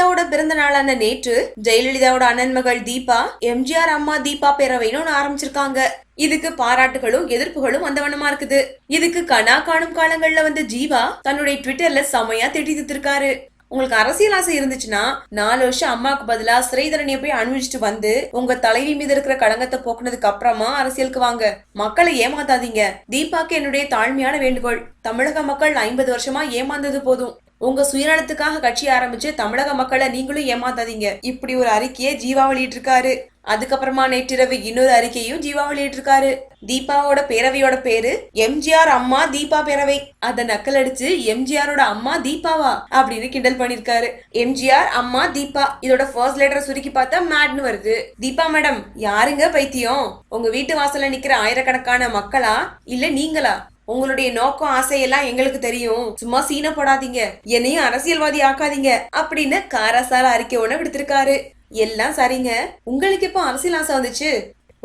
ஜெயலலிதாவோட பிறந்த நாளான நேற்று ஜெயலலிதாவோட அண்ணன் மகள் தீபா எம்ஜிஆர் அம்மா தீபா பேரவைன்னு ஒண்ணு ஆரம்பிச்சிருக்காங்க. இதுக்கு பாராட்டுகளும் எதிர்ப்புகளும் வந்தவனமா இருக்குது. இதுக்கு கனா காணும் காலங்கள்ல வந்து ஜீவா தன்னுடைய ட்விட்டர்ல செமையா திட்டி தித்திருக்காரு. உங்களுக்கு அரசியல் ஆசை இருந்துச்சுன்னா 4 வருஷம் அம்மாவுக்கு பதிலா சிறை தண்டனையை போய் அனுபவிச்சுட்டு வந்து உங்க தலைவி மீது இருக்கிற களங்கத்தை போக்குனதுக்கு அப்புறமா அரசியலுக்கு வாங்க. மக்களை ஏமாத்தாதீங்க. தீபாக்கு என்னுடைய தாழ்மையான வேண்டுகோள். தமிழக மக்கள் 50 வருஷமா ஏமாந்தது போதும். உங்க சுயநலத்துக்காக கட்சி ஆரம்பிச்சு தமிழக மக்களை நீங்களும் ஏமாத்தாதீங்க. இப்படி ஒரு அறிக்கையை ஜீவா வெளியிட்டிருக்காரு. அதுக்கப்புறமா நேற்றிரவு இன்னொரு அறிக்கையும் ஜீவா வெளியிட்டிருக்காரு. தீபாவோட பேரவையோட பேரு எம்ஜிஆர் அம்மா தீபா பேரவை. அத நக்கல் அடிச்சு எம்ஜிஆரோட அம்மா தீபாவா அப்படின்னு கிண்டல் பண்ணிருக்காரு. எம்ஜிஆர் அம்மா தீபா இதோட ஃபர்ஸ்ட் லெட்டரை சுருக்கி பார்த்தா மேட்னு வருது. தீபா மேடம் யாருங்க பைத்தியம்? உங்க வீட்டு வாசல்ல நிக்கிற ஆயிரக்கணக்கான மக்களா இல்ல நீங்களா? உங்களுடைய நோக்கம் ஆசையெல்லாம் எங்களுக்கு தெரியும். சும்மா சீன போடாதீங்க, என்னையும் அரசியல்வாதி ஆக்காதீங்க அப்படின்னு காரசார அறிக்கை ஒண்ணு விடுத்திருக்காரு. எல்லாம் சரிங்க, உங்களுக்கு எப்போ அரசியல் ஆசை வந்துச்சு?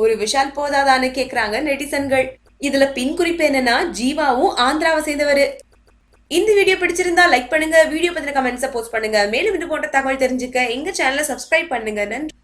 ஒரு விஷால் போதாதான்னு கேக்குறாங்க நெட்டிசன்கள். இதுல பின் குறிப்பு என்னன்னா ஜீவாவும் ஆந்திராவை சேர்ந்தவரு. இந்த வீடியோ பிடிச்சிருந்தா லைக் பண்ணுங்க, வீடியோ பத்தின கமெண்ட்ஸை போஸ்ட் பண்ணுங்க. மேலும் இது போன்ற தகவல் தெரிஞ்சுக்க எங்க சேனலை சப்ஸ்கிரைப் பண்ணுங்க. நன்றி.